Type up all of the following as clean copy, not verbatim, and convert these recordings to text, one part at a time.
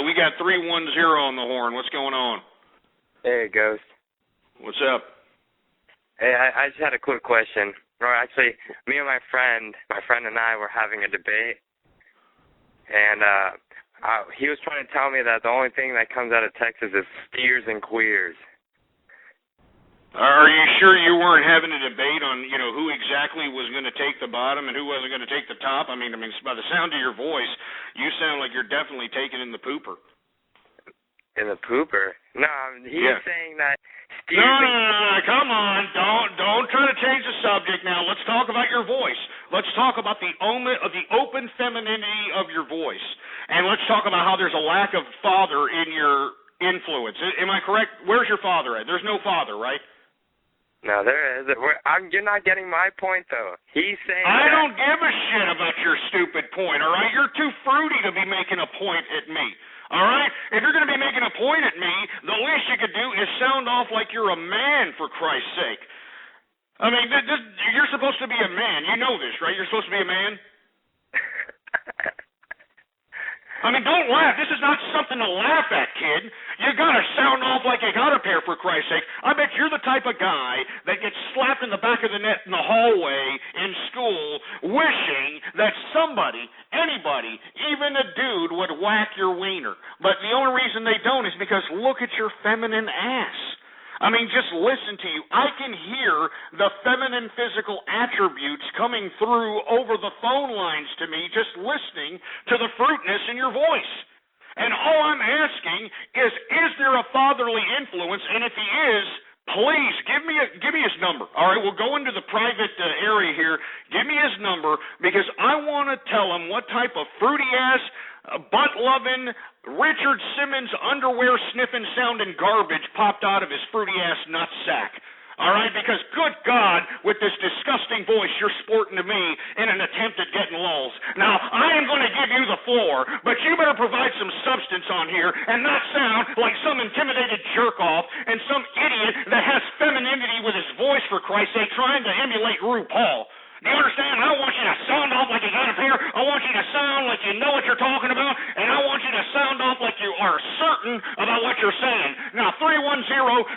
We got 310 on the horn. What's going on? Hey, Ghost. What's up? Hey, I just had a quick question. Or actually, me and my friend and I were having a debate, and he was trying to tell me that the only thing that comes out of Texas is steers and queers. Are you sure you weren't having a debate on, who exactly was going to take the bottom and who wasn't going to take the top? I mean, by the sound of your voice, you sound like you're definitely taking in the pooper. In the pooper? No, he's saying that steers... No, come on. Don't try to change the subject now. Let's talk about your voice. Let's talk about the open femininity of your voice. And let's talk about how there's a lack of father in your influence. Am I correct? Where's your father at? There's no father, right? No, there is. You're not getting my point, though. He's saying I don't give a shit about your stupid point, all right? You're too fruity to be making a point at me, all right? If you're going to be making a point at me, the least you could do is sound off like you're a man, for Christ's sake. I mean, you're supposed to be a man. You know this, right? You're supposed to be a man? I mean, don't laugh. This is not something to laugh at, kid. You gotta sound off like you got a pair, for Christ's sake. I bet you're the type of guy that gets slapped in the back of the neck in the hallway in school wishing that somebody, anybody, even a dude would whack your wiener. But the only reason they don't is because look at your feminine ass. I mean, just listen to you. I can hear the feminine physical attributes coming through over the phone lines to me just listening to the fruitness in your voice. And all I'm asking is there a fatherly influence? And if he is, please give me his number. All right, we'll go into the private area here. Give me his number because I want to tell him what type of fruity-ass, butt-loving, Richard Simmons underwear-sniffing sounding garbage popped out of his fruity-ass nutsack. All right, because good God, with this disgusting voice you're sporting to me in an attempt at getting lulls. Now, I am going to give you the floor, but you better provide some substance on here and not sound like some intimidated jerk-off and some idiot that has femininity with his voice, for Christ's sake, trying to emulate RuPaul. Do you understand? I want you to sound off like you got a pair. I want you to sound like you know what you're talking about, and I want you to sound off like you are certain about what you're saying. Now, 310,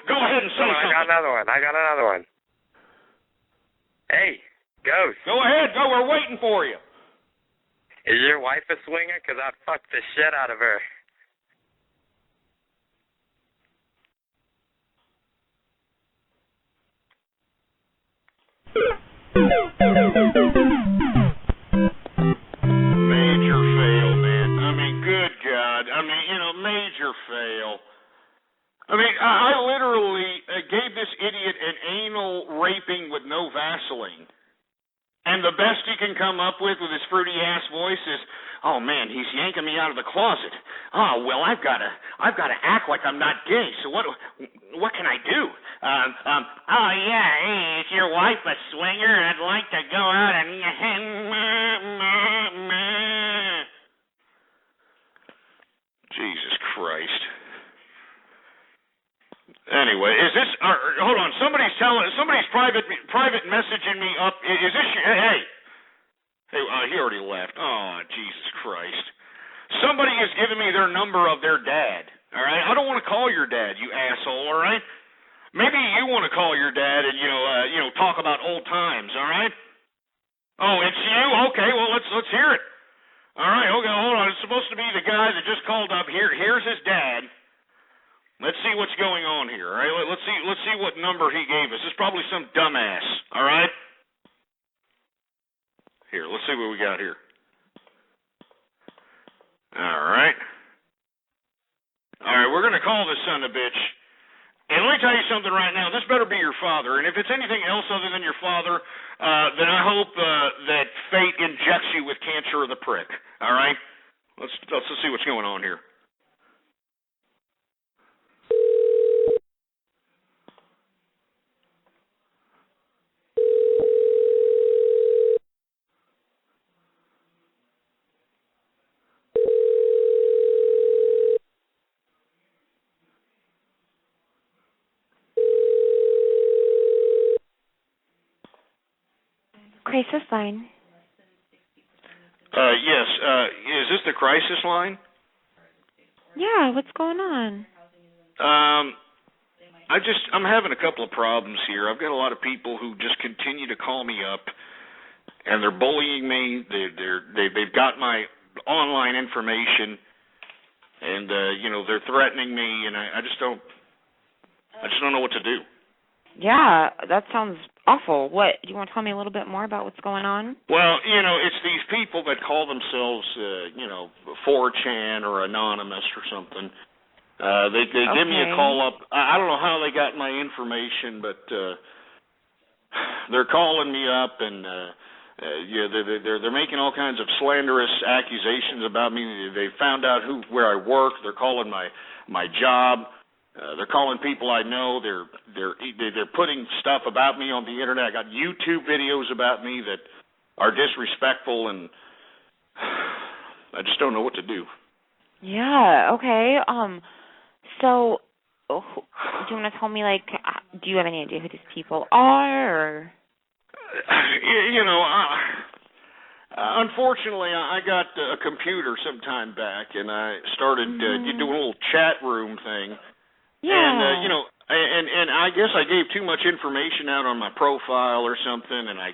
go ahead and say something. I got another one. Hey, Ghost. Go ahead. Go. We're waiting for you. Is your wife a swinger? Because I'd fuck the shit out of her. Major fail, man. I mean, good God. I mean, major fail. I mean, I literally gave this idiot an anal raping with no Vaseline. And the best he can come up with his fruity-ass voice is, oh, man, he's yanking me out of the closet. Oh, well, I've got to act like I'm not gay, so what can I do? Oh, yeah, hey, is your wife a swinger? I'd like to go out and... Jesus Christ. Anyway, is this... hold on, somebody's private messaging me up. Is this... Hey, he already left. Oh, Jesus Christ. Somebody has given me their number of their dad, all right? I don't want to call your dad, you asshole, all right? Maybe you want to call your dad and, talk about old times, all right? Oh, it's you? Okay, well, let's hear it. All right, okay, hold on. It's supposed to be the guy that just called up. Here's his dad. Let's see what's going on here, all right? Let's see what number he gave us. It's probably some dumbass, all right? Here, let's see what we got here. All right. All right, we're going to call this son of a bitch. And let me tell you something right now. This better be your father. And if it's anything else other than your father, then I hope that fate injects you with cancer of the prick. All right? Let's see what's going on here. Crisis line. Yes. Is this the crisis line? Yeah, what's going on? I'm having a couple of problems here. I've got a lot of people who just continue to call me up, and they're bullying me. They've got my online information, and they're threatening me, and I just don't know what to do. Yeah, that sounds awful. What, do you want to tell me a little bit more about what's going on? Well, it's these people that call themselves 4chan or Anonymous or something. They give me a call up. I don't know how they got my information, but they're calling me up, and they're making all kinds of slanderous accusations about me. They found out where I work. They're calling my job. They're calling people I know. They're putting stuff about me on the internet. I got YouTube videos about me that are disrespectful, and I just don't know what to do. Yeah. Okay. So, do you want to tell me, like, do you have any idea who these people are? Or? Unfortunately, I got a computer some time back, and I started doing a little chat room thing. Yeah. And I guess I gave too much information out on my profile or something, and I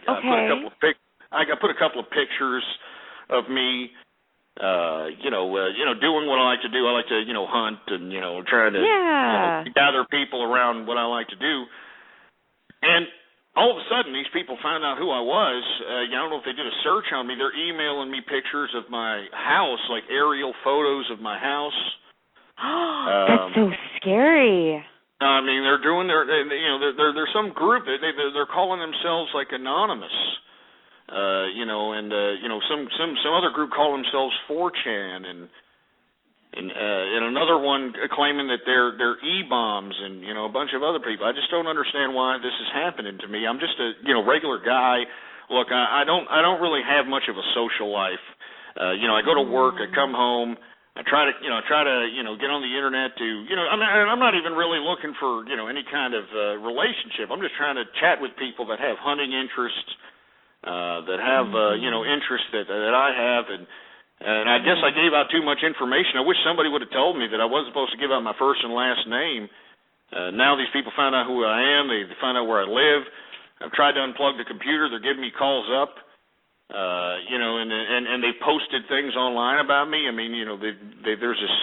put a couple of pictures of me. Doing what I like to do. I like to, hunt and, try to gather people around what I like to do. And all of a sudden, these people found out who I was. I don't know if they did a search on me. They're emailing me pictures of my house, like aerial photos of my house. That's so scary. I mean, they're doing there's some group they're calling themselves like Anonymous. Some other group call themselves 4chan, and another one claiming that they're E-bombs, and a bunch of other people. I just don't understand why this is happening to me. I'm just a regular guy. Look, I don't really have much of a social life. I go to work, I come home, I try to get on the internet to I'm not even really looking for any kind of relationship. I'm just trying to chat with people that have hunting interests. That have interests that I have, and I guess I gave out too much information. I wish somebody would have told me that I wasn't supposed to give out my first and last name. Now these people find out who I am. They find out where I live. I've tried to unplug the computer. They're giving me calls up. And they posted things online about me. I mean, there's this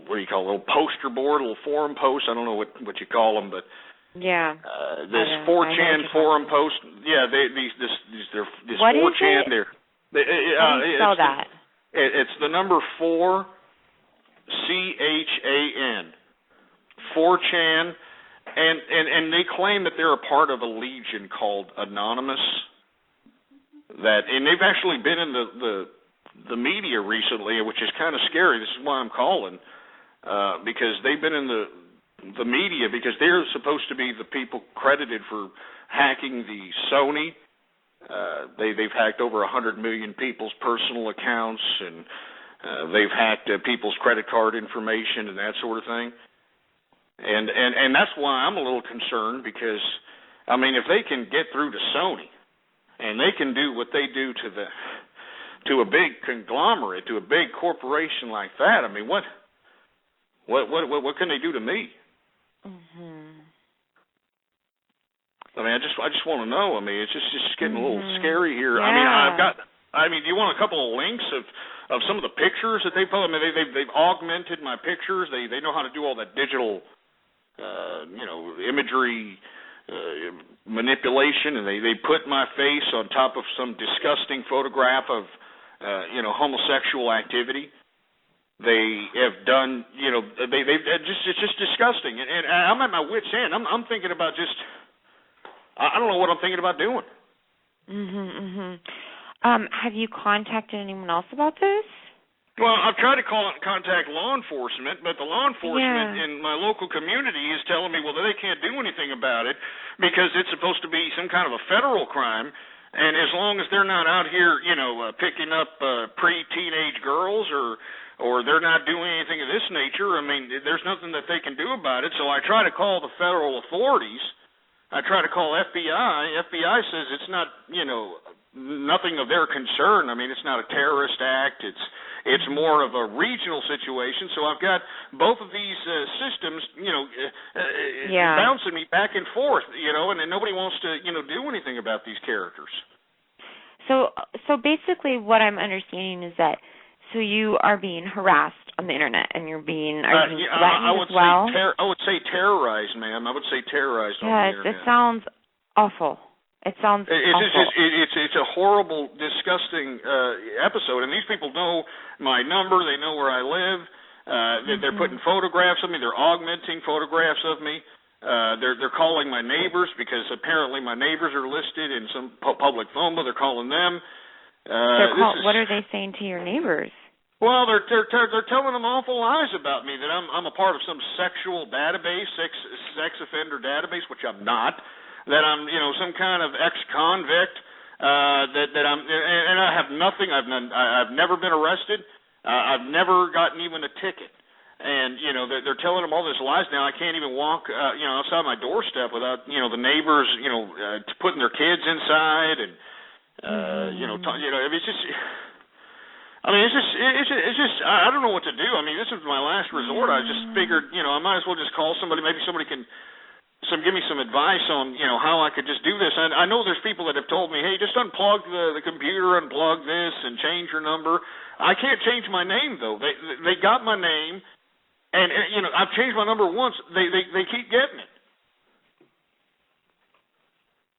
what do you call it, a little poster board, a little forum post. I don't know what you call them, but. Yeah. This 4chan forum post. Yeah, this what 4chan. Is it? How do you spell that? It's the number 4, CHAN. 4chan, and they claim that they're a part of a legion called Anonymous. And they've actually been in the media recently, which is kind of scary. This is why I'm calling, because they've been in the media, because they're supposed to be the people credited for hacking the Sony. They've hacked over 100 million people's personal accounts, and they've hacked people's credit card information and that sort of thing. And that's why I'm a little concerned, because I mean, if they can get through to Sony and they can do what they do to a big conglomerate, to a big corporation like that, I mean, what can they do to me? Mhm. I mean, I just want to know. I mean, it's just getting a little scary here. Yeah. I mean, do you want a couple of links of some of the pictures that they put? I mean, they've augmented my pictures. They know how to do all that digital, imagery manipulation, and they put my face on top of some disgusting photograph of, homosexual activity. They have done, it's just disgusting, and I'm at my wit's end. I'm thinking about I don't know what I'm thinking about doing. Have you contacted anyone else about this? Well, I've tried to contact law enforcement, but the law enforcement in my local community is telling me, well, they can't do anything about it because it's supposed to be some kind of a federal crime, and as long as they're not out here, picking up pre-teenage girls or they're not doing anything of this nature, I mean, there's nothing that they can do about it. So I try to call the federal authorities. I try to call FBI. FBI says it's not, nothing of their concern. I mean, it's not a terrorist act. It's more of a regional situation. So I've got both of these systems, bouncing me back and forth, and then nobody wants to, do anything about these characters. So basically, what I'm understanding is that you are being harassed on the internet, and you're being threatened as well. I would say terrorized, ma'am. I would say terrorized on the internet. Yes, it sounds awful. It sounds awful. It's a horrible, disgusting episode, and these people know my number. They know where I live. They're putting photographs of me. They're augmenting photographs of me. They're calling my neighbors because apparently my neighbors are listed in some public phone book. They're calling them. What are they saying to your neighbors? Well, they're telling them awful lies about me, that I'm a part of some sexual database, sex offender database, which I'm not. That I'm, some kind of ex-convict. That I'm, and I have nothing. I've never been arrested. I've never gotten even a ticket. And they're telling them all this lies now. I can't even walk, outside my doorstep without, the neighbors, putting their kids inside, and it's just. I mean, it's just. I don't know what to do. I mean, this is my last resort. I just figured, I might as well just call somebody. Maybe somebody can give me some advice on, how I could just do this. And I know there's people that have told me, hey, just unplug the computer, unplug this, and change your number. I can't change my name though. They got my name, and I've changed my number once. They keep getting it.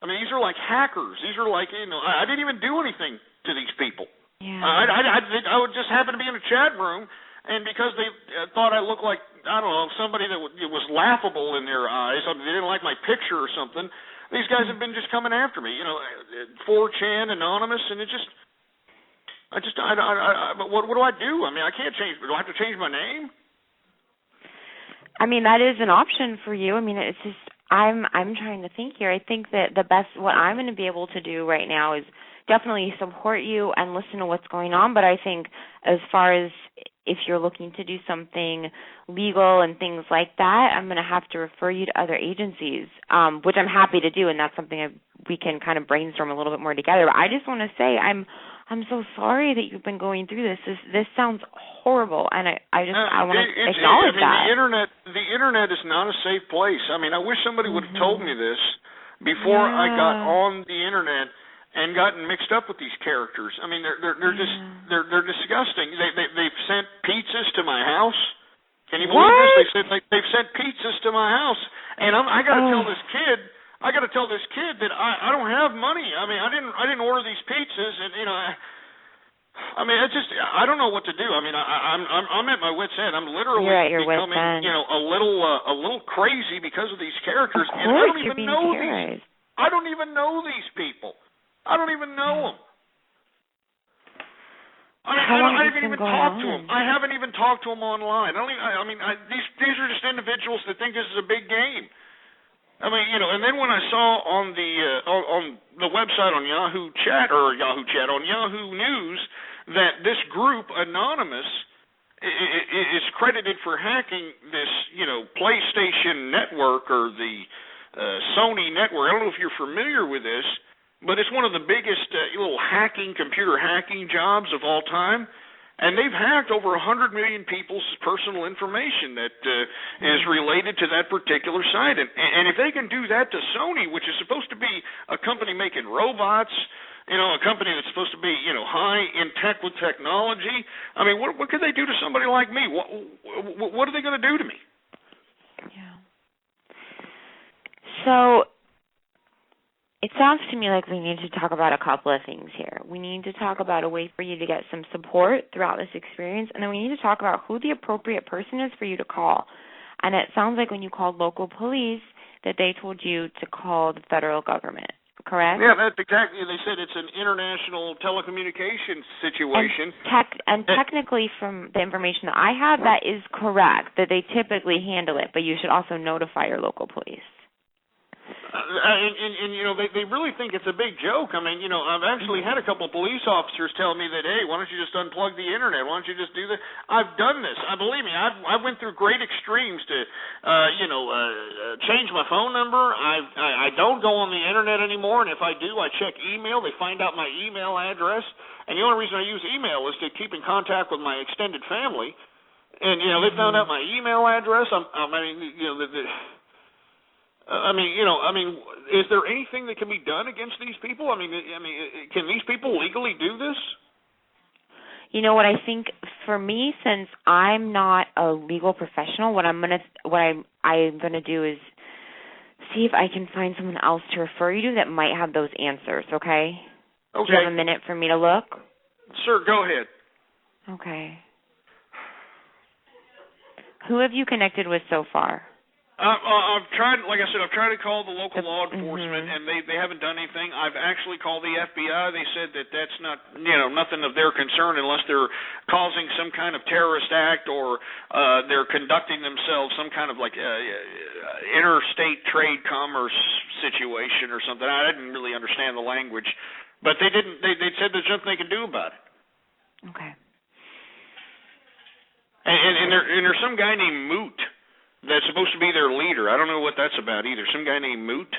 I mean, these are like hackers. These are like, I didn't even do anything to these people. Yeah. I would just happen to be in a chat room, and because they thought I looked like, I don't know, somebody that was laughable in their eyes, I mean, they didn't like my picture or something, these guys have been just coming after me, 4chan, anonymous, and what do I do? I mean, I can't change, do I have to change my name? I mean, that is an option for you. I mean, it's just, I'm trying to think here. I think that what I'm going to be able to do right now is definitely support you and listen to what's going on, but I think as far as if you're looking to do something legal and things like that, I'm going to have to refer you to other agencies, which I'm happy to do, and that's something we can kind of brainstorm a little bit more together. But I just want to say I'm so sorry that you've been going through this. This sounds horrible, and I want to acknowledge that. The internet is not a safe place. I mean, I wish somebody would have told me this before I got on the internet and gotten mixed up with these characters. I mean, they're just they're disgusting. They've sent pizzas to my house. Can you believe this? They've sent pizzas to my house, and I got to tell this kid. I got to tell this kid that I don't have money. I mean, I didn't order these pizzas, and I mean, it's just I don't know what to do. I mean, I'm at my wit's end. I'm literally becoming a little crazy because of these characters, and I don't even know these. I don't even know these people. I don't even know them. I haven't even talked to them. I haven't even talked to them online. These are just individuals that think this is a big game. I mean, and then when I saw on the website on Yahoo Chat on Yahoo News that this group Anonymous is credited for hacking this, PlayStation network or the Sony network. I don't know if you're familiar with this, but it's one of the biggest computer hacking jobs of all time. And they've hacked over 100 million people's personal information that is related to that particular site. And if they can do that to Sony, which is supposed to be a company making robots, a company that's supposed to be, high in tech with technology, I mean, what could they do to somebody like me? What are they going to do to me? Yeah. So it sounds to me like we need to talk about a couple of things here. We need to talk about a way for you to get some support throughout this experience, and then we need to talk about who the appropriate person is for you to call. And it sounds like when you called local police that they told you to call the federal government, correct? Yeah, that's exactly. They said it's an international telecommunications situation. And technically, from the information that I have, that is correct, that they typically handle it, but you should also notify your local police. And you know, they really think it's a big joke. I mean, you know, I've actually had a couple of police officers tell me that, hey, why don't you just unplug the internet? Why don't you just do this? I've done this. Believe me, I went through great extremes to, change my phone number. I don't go on the internet anymore, and if I do, I check email. They find out my email address, and the only reason I use email is to keep in contact with my extended family. And you know, they found out my email address. Is there anything that can be done against these people? I mean, can these people legally do this? You know what I think for me, since I'm not a legal professional, what I'm gonna do is see if I can find someone else to refer you to that might have those answers. Okay. Okay. Do you have a minute for me to look? Sure, go ahead. Okay. Who have you connected with so far? I've tried, like I said, I've tried to call the local law enforcement, and they haven't done anything. I've actually called the FBI. They said that that's not, you know, nothing of their concern unless they're causing some kind of terrorist act or they're conducting themselves some kind of like interstate trade commerce situation or something. I didn't really understand the language, but they didn't. They said there's nothing they can do about it. Okay. And there's some guy named Moot that's supposed to be their leader. I don't know what that's about either. Some guy named Moot.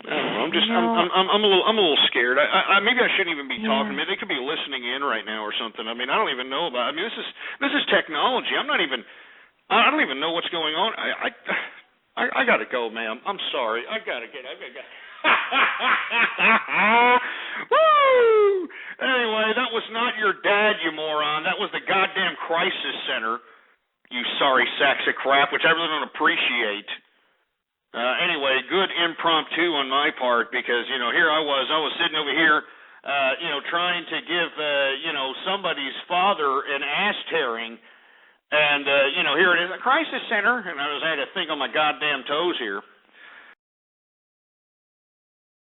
I don't know. I'm a little scared. Maybe I shouldn't even be talking. Maybe they could be listening in right now or something. I mean, I don't even know about. I mean, this is technology. I don't even know what's going on. I gotta go, ma'am. I'm sorry. I gotta go. Woo! Anyway, that was not your dad, you moron. That was the goddamn crisis center, you sorry sacks of crap, which I really don't appreciate. Anyway, good impromptu on my part because, you know, here I was sitting over here, trying to give, somebody's father an ass tearing. And, here it is, a crisis center. And I had to think on my goddamn toes here.